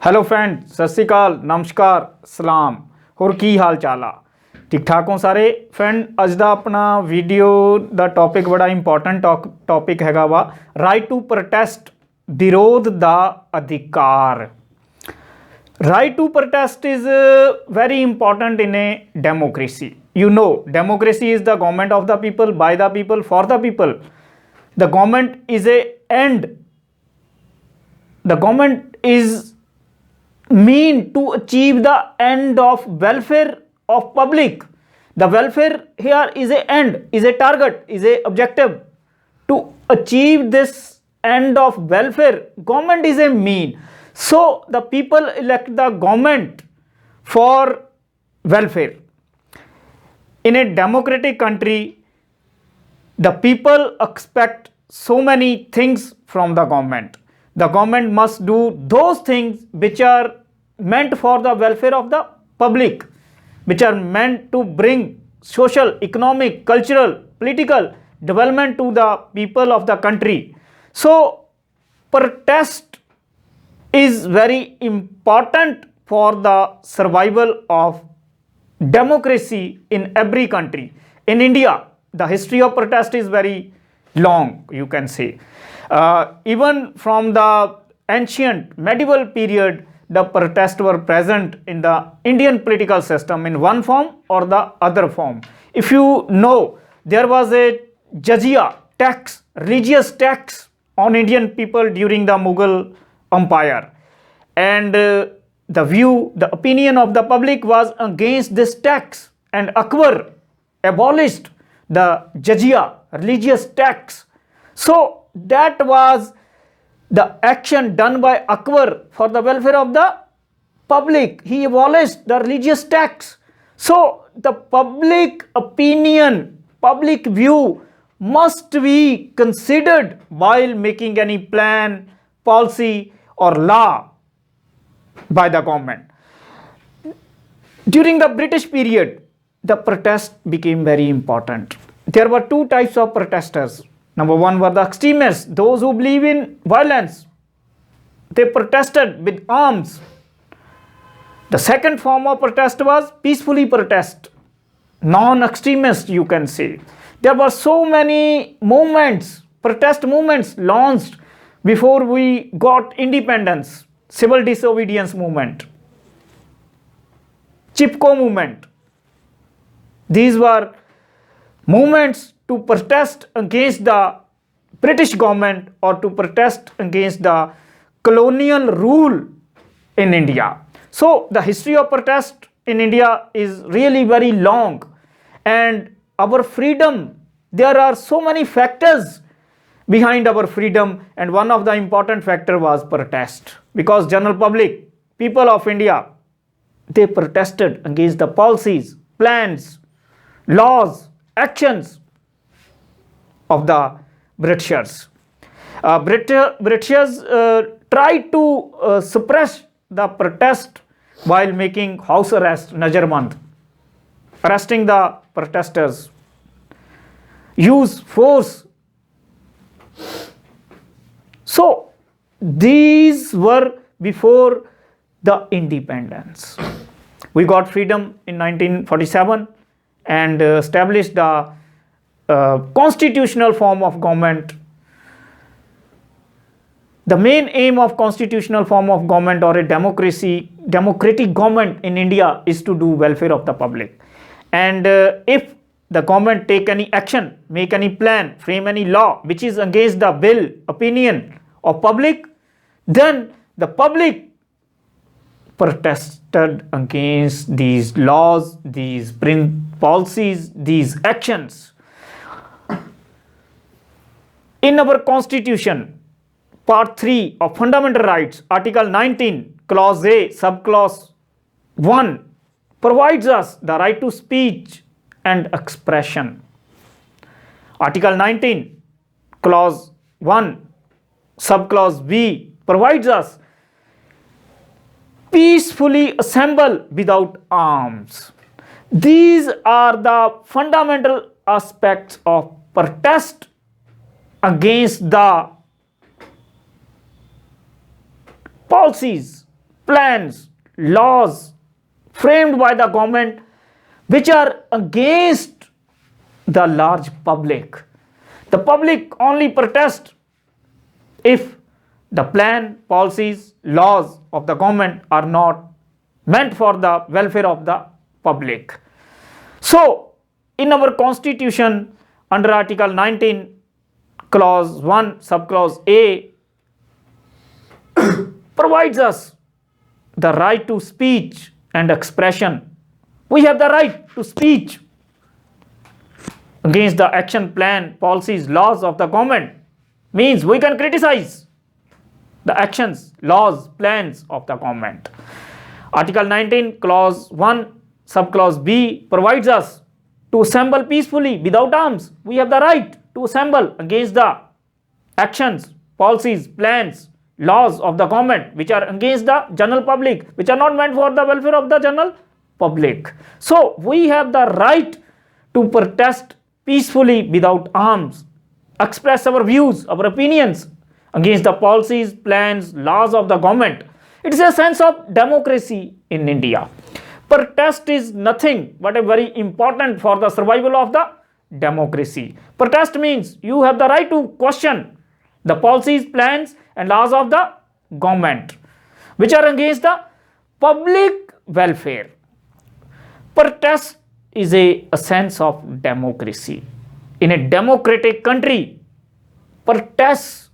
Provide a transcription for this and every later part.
Hello friend, ਸਤਿ ਸ਼੍ਰੀ ਅਕਾਲ, ਨਮਸਕਾਰ, ਸਲਾਮ। ਹੋਰ ਕੀ ਹਾਲ ਚਾਲ ਆ? ਠੀਕ ਠਾਕ ਹੋ ਸਾਰੇ ਫਰੈਂਡ? ਅੱਜ ਦਾ ਆਪਣਾ ਵੀਡੀਓ ਦਾ ਟੌਪਿਕ ਬੜਾ ਇੰਪੋਰਟੈਂਟ ਟੌਪਿਕ ਹੈਗਾ ਵਾ, ਰਾਈਟ ਟੂ ਪ੍ਰੋਟੈਸਟ, ਵਿਰੋਧ ਦਾ ਅਧਿਕਾਰ। Right to protest is very important in a democracy. You know, democracy is the government of the people, by the people, for the people. The government is a end. The government is mean to achieve the end of welfare of public. The welfare here is a end, is a target, is a objective. To achieve this end of welfare, government is a mean. So the people elect the government for welfare. In a democratic country, the people expect so many things from the government. The government must do those things which are meant for the welfare of the public, which are meant to bring social, economic, cultural, political development to the people of the country. So protest is very important for the survival of democracy in every country. In India, the history of protest is very long, you can say. Even from the ancient medieval period, the protests were present in the Indian political system in one form or the other form. If you know, there was a jizya tax, religious tax on Indian people during the Mughal Empire, and the opinion of the public was against this tax, and Akbar abolished the jizya, religious tax. So that was the action done by Akbar for the welfare of the public. He abolished the religious tax. So the public opinion, public view must be considered while making any plan, policy or law by the government. During the British period, the protest became very important. There were two types of protesters. Number one were the extremists, those who believe in violence. They protested with arms. The second form of protest was peacefully protest, non-extremist, you can say. There were so many movements, protest movements launched before we got independence. Civil disobedience movement, Chipko movement. These were movements to protest against the British government or to protest against the colonial rule in India. So the history of protest in India is really very long, and our freedom, there are so many factors behind our freedom, and one of the important factor was protest, because general public, people of India, they protested against the policies, plans, laws, actions of the Britishers. Britishers tried to suppress the protest while making house arrest, Nazarband, arresting the protesters, use force. So these were before the independence. We got freedom in 1947 and established the constitutional form of government. The main aim of constitutional form of government or a democratic government in India is to do welfare of the public. And if the government take any action, make any plan, frame any law which is against the will, opinion of public, then the public protested against these laws, these policies, these actions. In our constitution, part 3 of fundamental rights, article 19, clause A, subclause 1, provides us the right to speech and expression. Article 19, clause 1, subclause B provides us peacefully assemble without arms. These are the fundamental aspects of protest against the policies, plans, laws framed by the government which are against the large public. The public only protest if the plan, policies, laws of the government are not meant for the welfare of the public. So, in our constitution, under Article 19, Clause 1, Subclause A, provides us the right to speech and expression. We have the right to speech against the action plan, policies, laws of the government. Means we can criticize the actions, laws, plans of the government. Article 19, Clause 1, Subclause B provides us to assemble peacefully without arms. We have the right to assemble against the actions, policies, plans, laws of the government which are against the general public, which are not meant for the welfare of the general public. So we have the right to protest peacefully without arms, express our views, our opinions against the policies, plans, laws of the government. It is a sense of democracy in India. Protest is nothing but a very important for the survival of the democracy. Protest means you have the right to question the policies, plans and laws of the government which are against the public welfare. Protest is a sense of democracy. In a democratic country, protests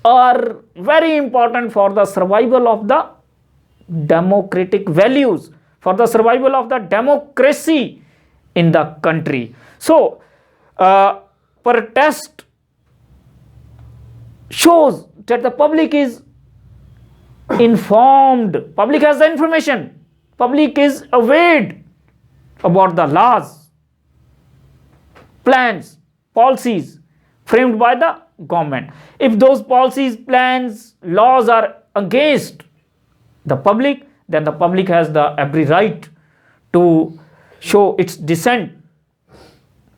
are very important for the survival of the democratic values, for the survival of the democracy in the country. So, protest shows that the public is informed, public has the information, public is aware about the laws, plans, policies framed by the government. If those policies, plans, laws are against the public, then the public has the every right to show its dissent,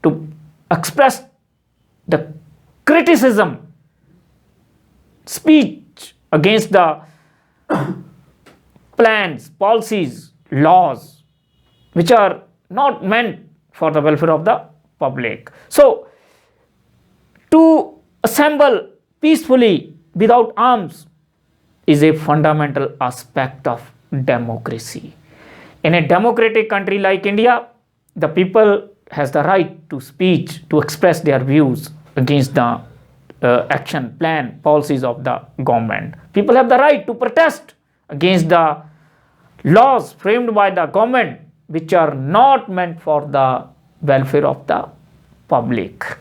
to express the criticism, speech against the plans, policies, laws which are not meant for the welfare of the public. So, to assemble peacefully without arms is a fundamental aspect of democracy. In a democratic country like India, the people has the right to speech, to express their views against the action, plan, policies of the government. People have the right to protest against the laws framed by the government which are not meant for the welfare of the public.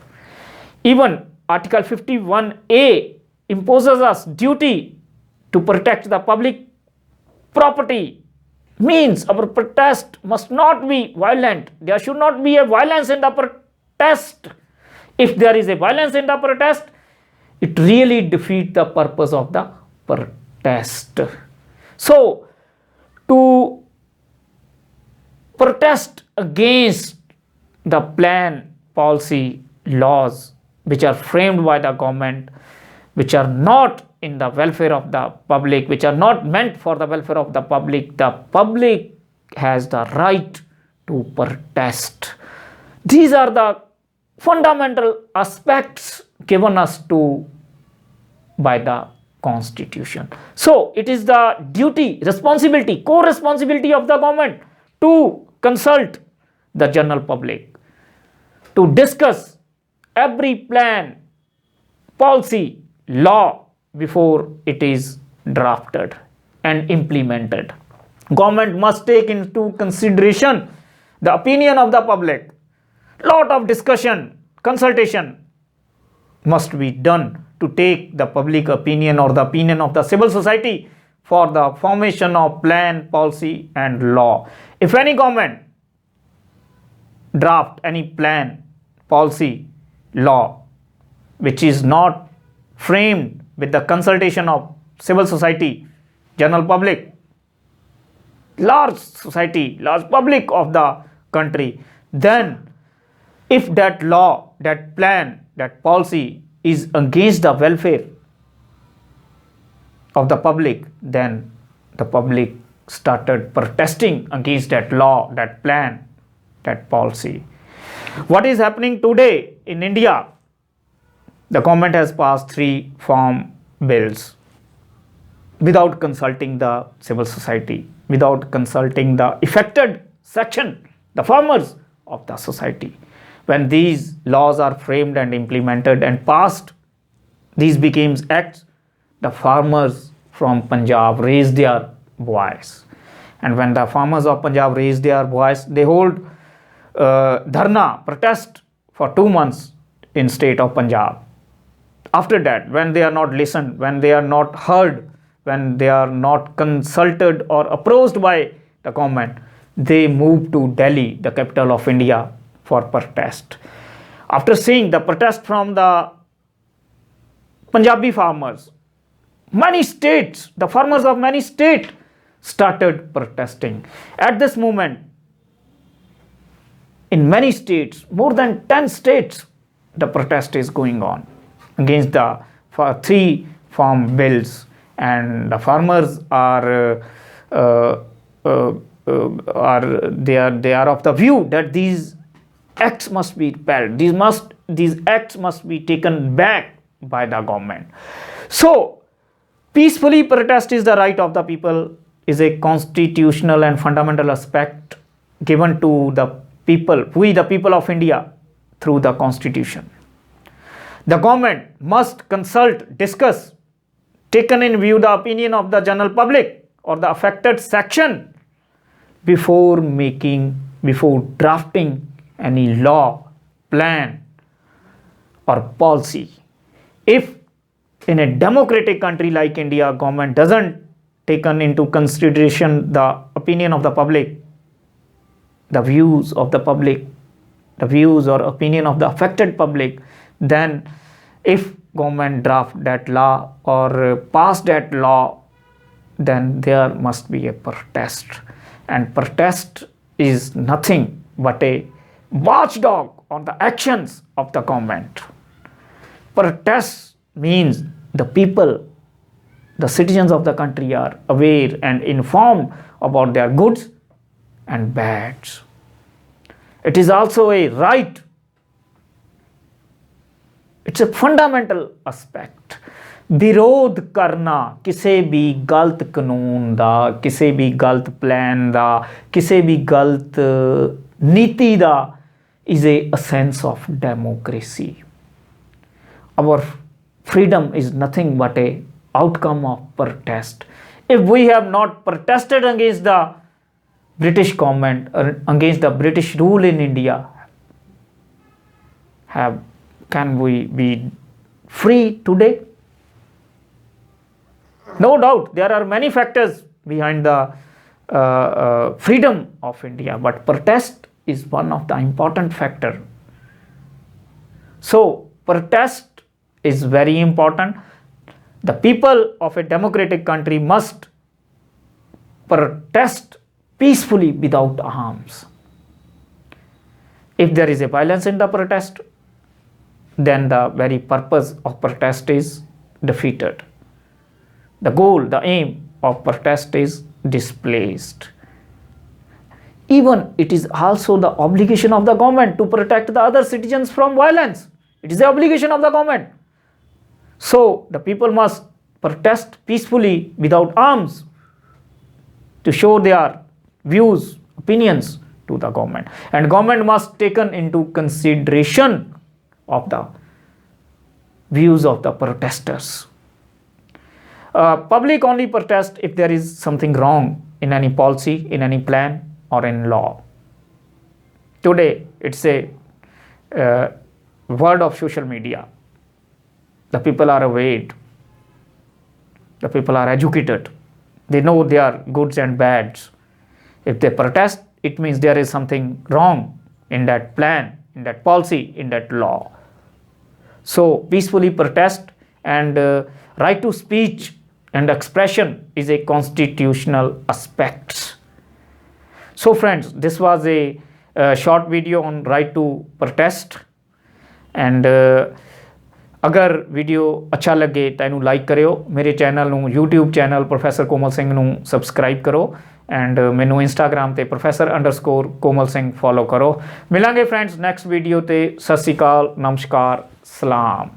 Even Article 51A imposes us duty to protect the public property. Means our protest must not be violent. There should not be a violence in the protest. If there is a violence in the protest, it really defeats the purpose of the protest. So, to protest against the plan, policy, laws which are framed by the government, which are not in the welfare of the public, which are not meant for the welfare of the public has the right to protest. These are the fundamental aspects given us to by the Constitution. So, it is the duty, responsibility, co-responsibility of the government to consult the general public, to discuss every plan, policy, law before it is drafted and implemented. Government must take into consideration the opinion of the public. Lot of discussion, consultation must be done to take the public opinion or the opinion of the civil society for the formation of plan, policy and law. If any government draft any plan, policy, law which is not framed with the consultation of civil society, general public, large society, large public of the country, then if that law, that plan, that policy is against the welfare of the public, then the public started protesting against that law, that plan, that policy. What is happening today in India? The government has passed 3 farm bills without consulting the civil society, without consulting the affected section, the farmers of the society. When these laws are framed and implemented and passed, these became acts, the farmers from Punjab raised their voice. And when the farmers of Punjab raised their voice, they hold dharna, protest for 2 months in state of Punjab. After that, when they are not listened, when they are not heard, when they are not consulted or approached by the government, they move to Delhi, the capital of India, for protest. After seeing the protest from the Punjabi farmers, many states, the farmers of many states started protesting. At this moment, in many states, more than 10 states, the protest is going on against the 3 farm bills, and the farmers are they are of the view that these acts must be repelled. These acts must be taken back by the government. So, peacefully protest is the right of the people, is a constitutional and fundamental aspect given to the people, we the people of India, through the constitution. The government must consult, discuss, taken in view the opinion of the general public or the affected section before drafting any law, plan or policy. If in a democratic country like India, government doesn't taken into consideration the opinion of the public, the views of the public, the views or opinion of the affected public, then if government draft that law or pass that law, then there must be a protest. And protest is nothing but a watchdog on the actions of the government. Protest means the people, the citizens of the country are aware and informed about their goods and bads. It is also a right. It's a fundamental aspect. विरोध करना किसी भी गलत कानून दा, किसी भी गलत प्लान दा, किसी भी गलत नीति दा is a sense of democracy. Our freedom is nothing but a outcome of protest. If we have not protested against the British government or against the British rule in India, can we be free today? No doubt there are many factors behind the freedom of India, but protest is one of the important factor. So protest is very important. The people of a democratic country must protest peacefully without arms. If there is a violence in the protest, then the very purpose of protest is defeated. The goal, the aim of protest is displaced. Even it is also the obligation of the government to protect the other citizens from violence. It is the obligation of the government. So the people must protest peacefully without arms to show their views, opinions to the government. And government must taken into consideration of the views of the protesters. Public only protest if there is something wrong in any policy, in any plan or in law. Today it's a word of social media. The people are aware. The people are educated. They know their goods and bads. If they protest, it means there is something wrong in that plan, in that policy, in that law. So peacefully protest and right to speech and expression is a constitutional aspect. So friends, this was a short video on right to protest, and अगर video अच्छा लगे तो इनू like करो, मेरे channel नू YouTube channel professor Komal Singh नू subscribe करो एंड मैनू इंस्टाग्राम ते professor_कोमल सिंह फॉलो करो। मिलांगे फ्रेंड्स नैक्सट वीडियो ते। सत श्री अकाल, नमस्कार, सलाम।